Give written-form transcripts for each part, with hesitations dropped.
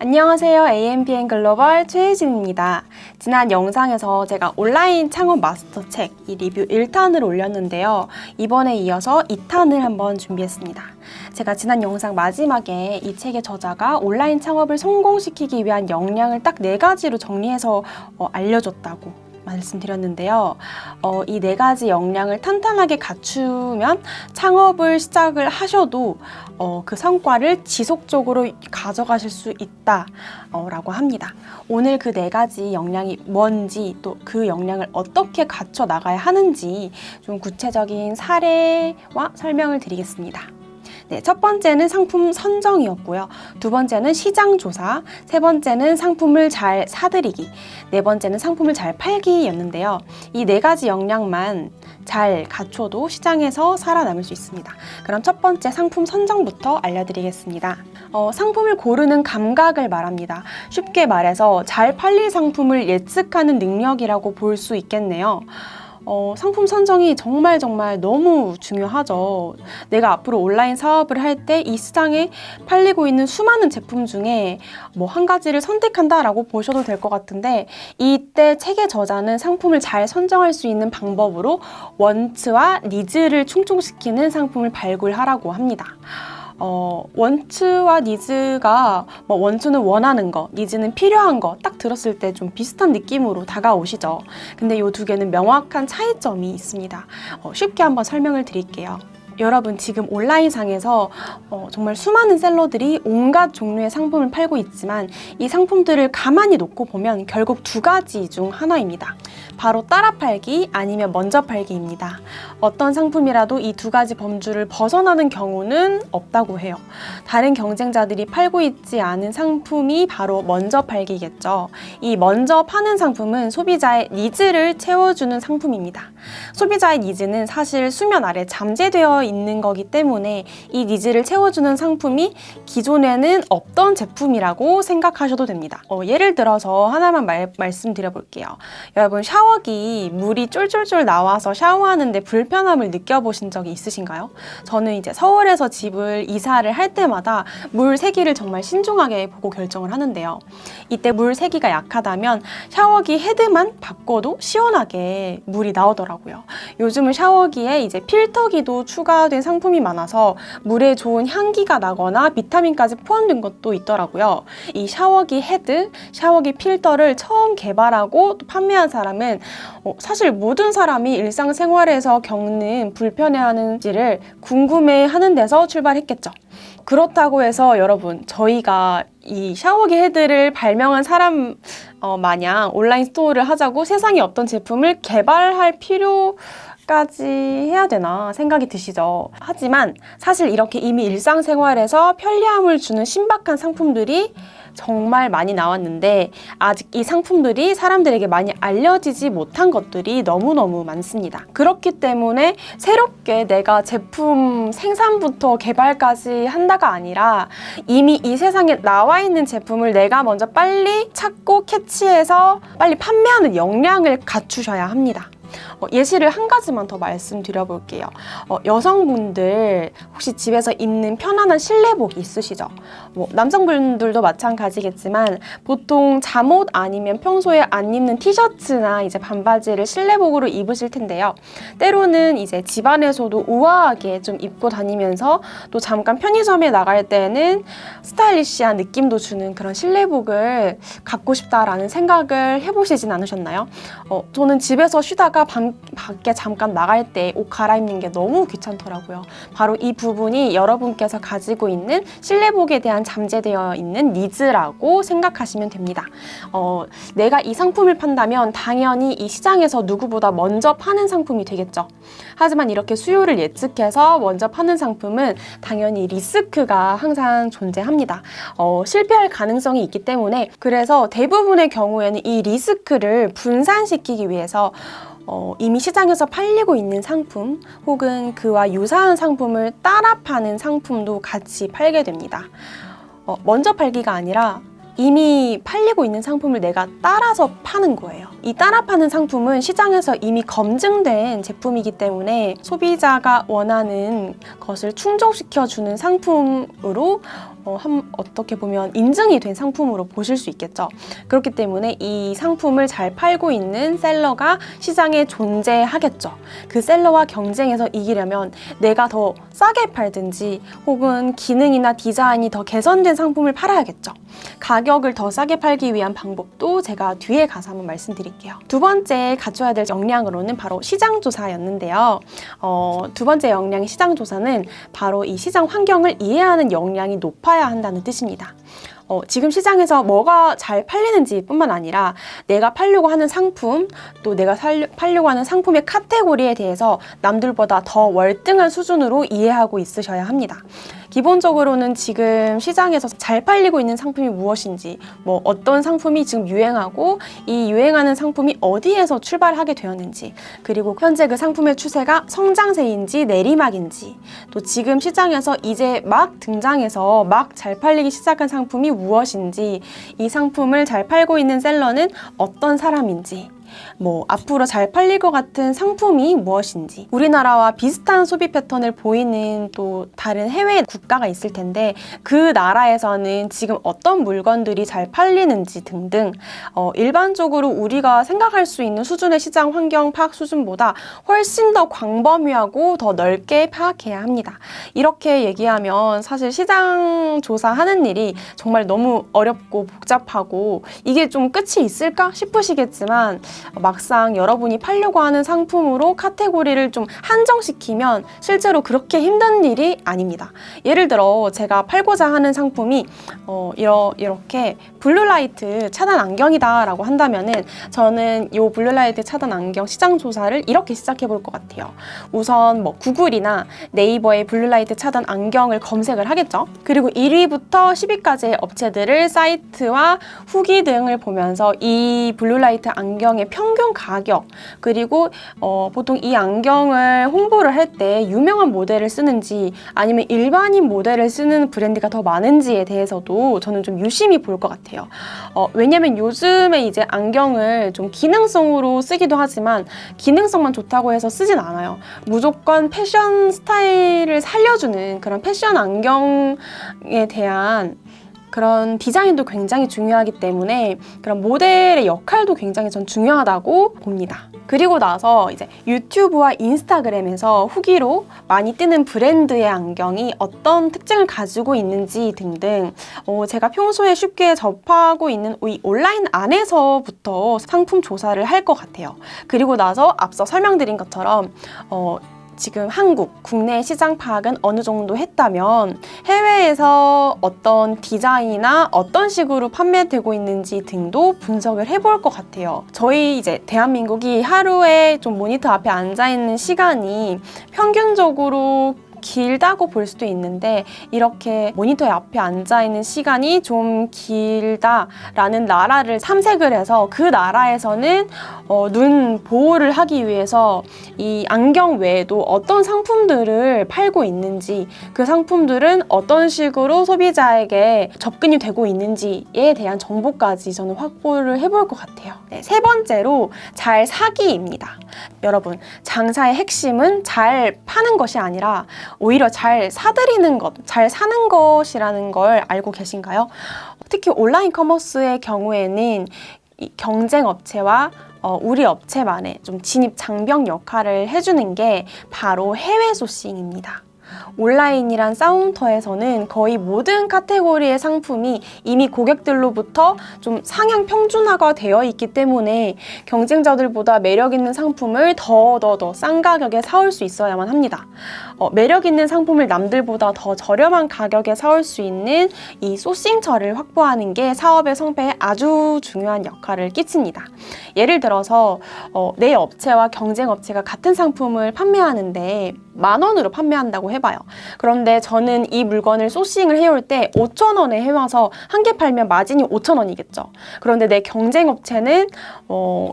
안녕하세요. AMPN 글로벌 최혜진입니다. 지난 영상에서 제가 온라인 창업 마스터 책 이 리뷰 1탄을 올렸는데요. 이번에 이어서 2탄을 한번 준비했습니다. 제가 지난 영상 마지막에 이 책의 저자가 온라인 창업을 성공시키기 위한 역량을 딱 4가지로 정리해서 알려줬다고 말씀드렸는데요. 이 4가지 역량을 탄탄하게 갖추면 창업을 시작을 하셔도 그 성과를 지속적으로 가져가실 수 있다라고 합니다. 오늘 그 4가지 역량이 뭔지 또 그 역량을 어떻게 갖춰 나가야 하는지 좀 구체적인 사례와 설명을 드리겠습니다. 네, 첫 번째는 상품 선정이었고요. 두 번째는 시장 조사, 세 번째는 상품을 잘 사들이기, 네 번째는 상품을 잘 팔기였는데요. 이 4가지 역량만 잘 갖춰도 시장에서 살아남을 수 있습니다. 그럼 첫 번째 상품 선정부터 알려드리겠습니다. 상품을 고르는 감각을 말합니다. 쉽게 말해서 잘 팔릴 상품을 예측하는 능력이라고 볼 수 있겠네요. 상품 선정이 정말 너무 중요하죠. 내가 앞으로 온라인 사업을 할 때 이 시장에 팔리고 있는 수많은 제품 중에 한 가지를 선택한다라고 보셔도 될 것 같은데, 이때 책의 저자는 상품을 잘 선정할 수 있는 방법으로 원츠와 니즈를 충족시키는 상품을 발굴하라고 합니다. 원츠와 니즈가 원츠는 원하는 거, 니즈는 필요한 거 딱 들었을 때 좀 비슷한 느낌으로 다가오시죠. 근데 이 2개는 명확한 차이점이 있습니다. 쉽게 한번 설명을 드릴게요. 여러분, 지금 온라인상에서 정말 수많은 셀러들이 온갖 종류의 상품을 팔고 있지만 이 상품들을 가만히 놓고 보면 결국 2가지 중 하나입니다. 바로 따라 팔기 아니면 먼저 팔기입니다. 어떤 상품이라도 이 2가지 범주를 벗어나는 경우는 없다고 해요. 다른 경쟁자들이 팔고 있지 않은 상품이 바로 먼저 팔기겠죠. 이 먼저 파는 상품은 소비자의 니즈를 채워주는 상품입니다. 소비자의 니즈는 사실 수면 아래 잠재되어 있는 거기 때문에 이 니즈를 채워주는 상품이 기존에는 없던 제품이라고 생각하셔도 됩니다. 예를 들어서 하나만 말씀드려 볼게요. 여러분, 샤워기 물이 쫄쫄쫄 나와서 샤워하는데 불편함을 느껴보신 적이 있으신가요? 저는 이제 서울에서 집을 이사를 할 때마다 물 세기를 정말 신중하게 보고 결정을 하는데요. 이때 물 세기가 약하다면 샤워기 헤드만 바꿔도 시원하게 물이 나오더라고요. 요즘은 샤워기에 이제 필터기도 추가된 상품이 많아서 물에 좋은 향기가 나거나 비타민까지 포함된 것도 있더라고요. 이 샤워기 헤드, 샤워기 필터를 처음 개발하고 또 판매한 사람은 사실 모든 사람이 일상생활에서 겪는 불편해하는지를 궁금해하는 데서 출발했겠죠. 그렇다고 해서 여러분, 저희가 이 샤워기 헤드를 발명한 사람 마냥 온라인 스토어를 하자고 세상에 없던 제품을 개발할 필요까지 해야 되나 생각이 드시죠. 하지만 사실 이렇게 이미 일상생활에서 편리함을 주는 신박한 상품들이 정말 많이 나왔는데 아직 이 상품들이 사람들에게 많이 알려지지 못한 것들이 너무너무 많습니다. 그렇기 때문에 새롭게 내가 제품 생산부터 개발까지 한다가 아니라 이미 이 세상에 나와 있는 제품을 내가 먼저 빨리 찾고 캐치해서 빨리 판매하는 역량을 갖추셔야 합니다. 예시를 한 가지만 더 말씀드려 볼게요. 여성분들 혹시 집에서 입는 편안한 실내복 있으시죠? 남성분들도 마찬가지겠지만 보통 잠옷 아니면 평소에 안 입는 티셔츠나 이제 반바지를 실내복으로 입으실 텐데요. 때로는 이제 집안에서도 우아하게 좀 입고 다니면서 또 잠깐 편의점에 나갈 때는 스타일리시한 느낌도 주는 그런 실내복을 갖고 싶다라는 생각을 해보시진 않으셨나요? 저는 집에서 쉬다가 밖에 잠깐 나갈 때 옷 갈아입는 게 너무 귀찮더라고요. 바로 이 부분이 여러분께서 가지고 있는 실내복에 대한 잠재되어 있는 니즈라고 생각하시면 됩니다. 내가 이 상품을 판다면 당연히 이 시장에서 누구보다 먼저 파는 상품이 되겠죠. 하지만 이렇게 수요를 예측해서 먼저 파는 상품은 당연히 리스크가 항상 존재합니다. 실패할 가능성이 있기 때문에, 그래서 대부분의 경우에는 이 리스크를 분산시키기 위해서 이미 시장에서 팔리고 있는 상품 혹은 그와 유사한 상품을 따라 파는 상품도 같이 팔게 됩니다. 먼저 팔기가 아니라 이미 팔리고 있는 상품을 내가 따라서 파는 거예요. 이 따라 파는 상품은 시장에서 이미 검증된 제품이기 때문에 소비자가 원하는 것을 충족시켜주는 상품으로 어떻게 보면 인증이 된 상품으로 보실 수 있겠죠. 그렇기 때문에 이 상품을 잘 팔고 있는 셀러가 시장에 존재하겠죠. 그 셀러와 경쟁해서 이기려면 내가 더 싸게 팔든지 혹은 기능이나 디자인이 더 개선된 상품을 팔아야겠죠. 가격을 더 싸게 팔기 위한 방법도 제가 뒤에 가서 한번 말씀드릴게요. 두 번째 갖춰야 될 역량으로는 바로 시장조사였는데요. 두 번째 역량의 시장조사는 바로 이 시장 환경을 이해하는 역량이 높아야 한다는 뜻입니다. 지금 시장에서 뭐가 잘 팔리는지 뿐만 아니라 내가 팔려고 하는 상품, 또 내가 팔려고 하는 상품의 카테고리에 대해서 남들보다 더 월등한 수준으로 이해하고 있으셔야 합니다. 기본적으로는 지금 시장에서 잘 팔리고 있는 상품이 무엇인지, 어떤 상품이 지금 유행하고 이 유행하는 상품이 어디에서 출발하게 되었는지, 그리고 현재 그 상품의 추세가 성장세인지 내리막인지, 또 지금 시장에서 이제 막 등장해서 막 잘 팔리기 시작한 상품이 무엇인지, 이 상품을 잘 팔고 있는 셀러는 어떤 사람인지, 앞으로 잘 팔릴 것 같은 상품이 무엇인지, 우리나라와 비슷한 소비 패턴을 보이는 또 다른 해외 국가가 있을 텐데 그 나라에서는 지금 어떤 물건들이 잘 팔리는지 등등 일반적으로 우리가 생각할 수 있는 수준의 시장 환경 파악 수준보다 훨씬 더 광범위하고 더 넓게 파악해야 합니다. 이렇게 얘기하면 사실 시장 조사하는 일이 정말 너무 어렵고 복잡하고 이게 좀 끝이 있을까 싶으시겠지만 막상 여러분이 팔려고 하는 상품으로 카테고리를 좀 한정시키면 실제로 그렇게 힘든 일이 아닙니다. 예를 들어 제가 팔고자 하는 상품이 이렇게 블루라이트 차단 안경이다 라고 한다면은 저는 이 블루라이트 차단 안경 시장 조사를 이렇게 시작해 볼 것 같아요. 우선 구글이나 네이버에 블루라이트 차단 안경을 검색을 하겠죠. 그리고 1위부터 10위까지의 업체들을 사이트와 후기 등을 보면서 이 블루라이트 안경의 평균 가격, 그리고 보통 이 안경을 홍보를 할 때 유명한 모델을 쓰는지 아니면 일반인 모델을 쓰는 브랜드가 더 많은지에 대해서도 저는 좀 유심히 볼 것 같아요. 왜냐면 요즘에 이제 안경을 좀 기능성으로 쓰기도 하지만 기능성만 좋다고 해서 쓰진 않아요. 무조건 패션 스타일을 살려주는 그런 패션 안경에 대한 그런 디자인도 굉장히 중요하기 때문에 그런 모델의 역할도 굉장히 전 중요하다고 봅니다. 그리고 나서 이제 유튜브와 인스타그램에서 후기로 많이 뜨는 브랜드의 안경이 어떤 특징을 가지고 있는지 등등 제가 평소에 쉽게 접하고 있는 이 온라인 안에서부터 상품 조사를 할 것 같아요. 그리고 나서 앞서 설명드린 것처럼 지금 국내 시장 파악은 어느 정도 했다면 해외에서 어떤 디자인이나 어떤 식으로 판매되고 있는지 등도 분석을 해볼 것 같아요. 저희 이제 대한민국이 하루에 좀 모니터 앞에 앉아 있는 시간이 평균적으로 길다고 볼 수도 있는데 이렇게 모니터 앞에 앉아있는 시간이 좀 길다라는 나라를 탐색을 해서 그 나라에서는 눈 보호를 하기 위해서 이 안경 외에도 어떤 상품들을 팔고 있는지, 그 상품들은 어떤 식으로 소비자에게 접근이 되고 있는지에 대한 정보까지 저는 확보를 해볼 것 같아요. 네, 세 번째로 잘 사기입니다. 여러분, 장사의 핵심은 잘 파는 것이 아니라 오히려 잘 사들이는 것, 잘 사는 것이라는 걸 알고 계신가요? 특히 온라인 커머스의 경우에는 이 경쟁 업체와 우리 업체만의 좀 진입 장벽 역할을 해주는 게 바로 해외 소싱입니다. 온라인이란 싸움터에서는 거의 모든 카테고리의 상품이 이미 고객들로부터 좀 상향 평준화가 되어 있기 때문에 경쟁자들보다 매력 있는 상품을 더 싼 가격에 사올 수 있어야만 합니다. 매력 있는 상품을 남들보다 더 저렴한 가격에 사올 수 있는 이 소싱처를 확보하는 게 사업의 성패에 아주 중요한 역할을 끼칩니다. 예를 들어서 내 업체와 경쟁 업체가 같은 상품을 판매하는데 10,000원으로 판매한다고 해봐요. 그런데 저는 이 물건을 소싱을 해올 때 5,000원에 해와서 한 개 팔면 마진이 5,000원이겠죠. 그런데 내 경쟁 업체는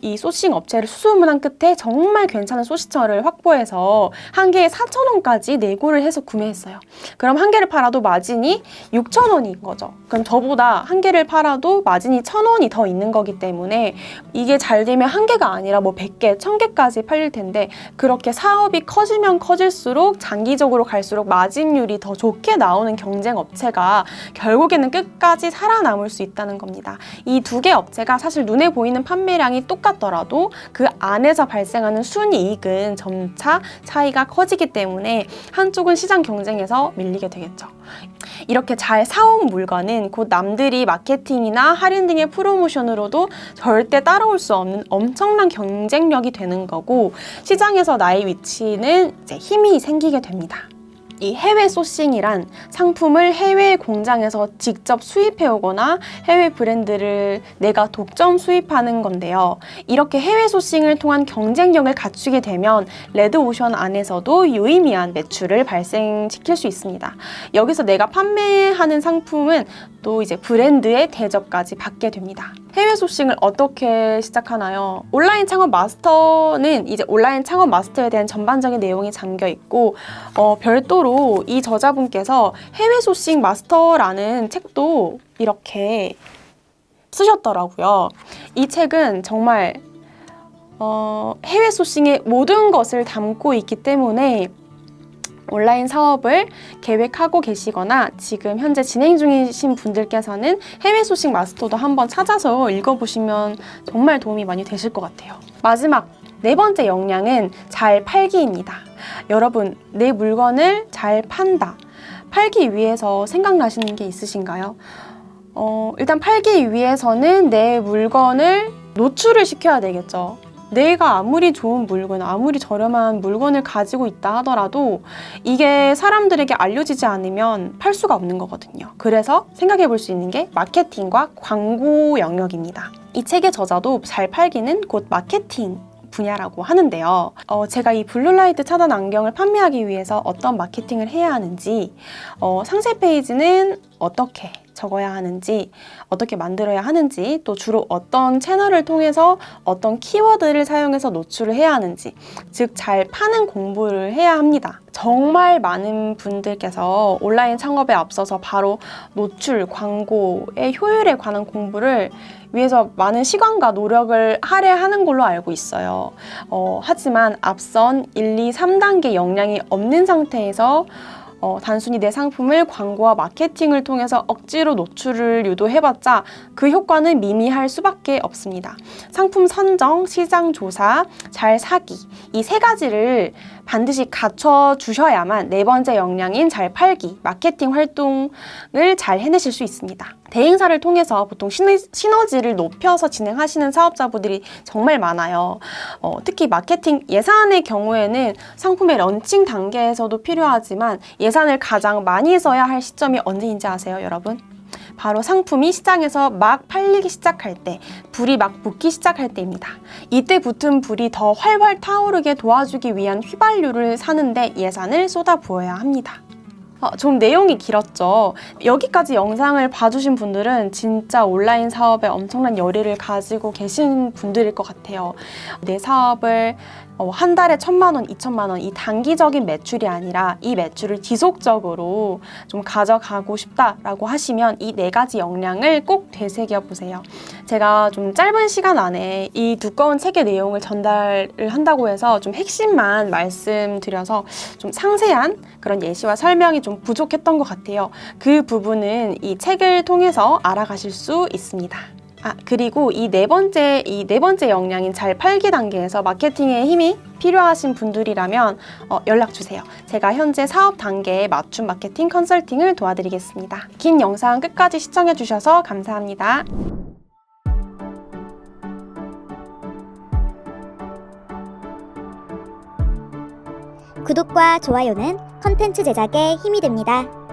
이 소싱 업체를 수소문한 끝에 정말 괜찮은 소시처를 확보해서 한 개에 4,000원까지 내고를 해서 구매했어요. 그럼 한 개를 팔아도 마진이 6,000원인 거죠. 그럼 저보다 한 개를 팔아도 마진이 1,000원이 더 있는 거기 때문에 이게 잘 되면 한 개가 아니라 뭐 100개, 1,000개까지 팔릴 텐데 그렇게 사업이 커지면 커질수록 장기적으로 갈수록 마진율이 더 좋게 나오는 경쟁 업체가 결국에는 끝까지 살아남을 수 있다는 겁니다. 이 두 개 업체가 사실 눈에 보이는 판매량이 똑같더라도 그 안에서 발생하는 순이익은 점차 차이가 커지기 때문에 한쪽은 시장 경쟁에서 밀리게 되겠죠. 이렇게 잘 사온 물건은 곧 남들이 마케팅이나 할인 등의 프로모션으로도 절대 따라올 수 없는 엄청난 경쟁력이 되는 거고 시장에서 나의 위치는 이제 힘이 생기게 됩니다. 이 해외 소싱이란 상품을 해외 공장에서 직접 수입해 오거나 해외 브랜드를 내가 독점 수입하는 건데요. 이렇게 해외 소싱을 통한 경쟁력을 갖추게 되면 레드오션 안에서도 유의미한 매출을 발생시킬 수 있습니다. 여기서 내가 판매하는 상품은 또 이제 브랜드의 대접까지 받게 됩니다. 해외 소싱을 어떻게 시작하나요? 온라인 창업 마스터는 이제 온라인 창업 마스터에 대한 전반적인 내용이 잠겨 있고 별도로 이 저자분께서 해외 소싱 마스터라는 책도 이렇게 쓰셨더라고요. 이 책은 정말 해외 소싱의 모든 것을 담고 있기 때문에 온라인 사업을 계획하고 계시거나 지금 현재 진행 중이신 분들께서는 해외 소싱 마스터도 한번 찾아서 읽어보시면 정말 도움이 많이 되실 것 같아요. 마지막 네 번째 역량은 잘 팔기입니다. 여러분, 내 물건을 잘 판다. 팔기 위해서 생각나시는 게 있으신가요? 일단 팔기 위해서는 내 물건을 노출을 시켜야 되겠죠. 내가 아무리 좋은 물건, 아무리 저렴한 물건을 가지고 있다 하더라도 이게 사람들에게 알려지지 않으면 팔 수가 없는 거거든요. 그래서 생각해 볼 수 있는 게 마케팅과 광고 영역입니다. 이 책의 저자도 잘 팔기는 곧 마케팅 분야라고 하는데요. 제가 이 블루라이트 차단 안경을 판매하기 위해서 어떤 마케팅을 해야 하는지, 상세 페이지는 어떻게 적어야 하는지, 어떻게 만들어야 하는지, 또 주로 어떤 채널을 통해서 어떤 키워드를 사용해서 노출을 해야 하는지, 즉 잘 파는 공부를 해야 합니다. 정말 많은 분들께서 온라인 창업에 앞서서 바로 노출, 광고의 효율에 관한 공부를 위해서 많은 시간과 노력을 할애하는 걸로 알고 있어요. 하지만 앞선 1, 2, 3단계 역량이 없는 상태에서 단순히 내 상품을 광고와 마케팅을 통해서 억지로 노출을 유도해봤자 그 효과는 미미할 수밖에 없습니다. 상품 선정, 시장 조사, 잘 사기, 이 세 가지를 반드시 갖춰주셔야만 네 번째 역량인 잘 팔기, 마케팅 활동을 잘 해내실 수 있습니다. 대행사를 통해서 보통 시너지를 높여서 진행하시는 사업자분들이 정말 많아요. 특히 마케팅 예산의 경우에는 상품의 런칭 단계에서도 필요하지만 예산을 가장 많이 써야 할 시점이 언제인지 아세요, 여러분? 바로 상품이 시장에서 막 팔리기 시작할 때, 불이 막 붙기 시작할 때입니다. 이때 붙은 불이 더 활활 타오르게 도와주기 위한 휘발유를 사는데 예산을 쏟아부어야 합니다. 좀 내용이 길었죠. 여기까지 영상을 봐주신 분들은 진짜 온라인 사업에 엄청난 열의를 가지고 계신 분들일 것 같아요. 내 사업을 한 달에 1,000만 원, 2,000만 원 이 단기적인 매출이 아니라 이 매출을 지속적으로 좀 가져가고 싶다라고 하시면 이 네 가지 역량을 꼭 되새겨 보세요. 제가 좀 짧은 시간 안에 이 두꺼운 책의 내용을 전달을 한다고 해서 좀 핵심만 말씀드려서 좀 상세한 그런 예시와 설명이 좀 부족했던 것 같아요. 그 부분은 이 책을 통해서 알아가실 수 있습니다. 그리고 이 네 번째 역량인 잘 팔기 단계에서 마케팅의 힘이 필요하신 분들이라면 연락 주세요. 제가 현재 사업 단계에 맞춤 마케팅 컨설팅을 도와드리겠습니다. 긴 영상 끝까지 시청해 주셔서 감사합니다. 구독과 좋아요는 컨텐츠 제작에 힘이 됩니다.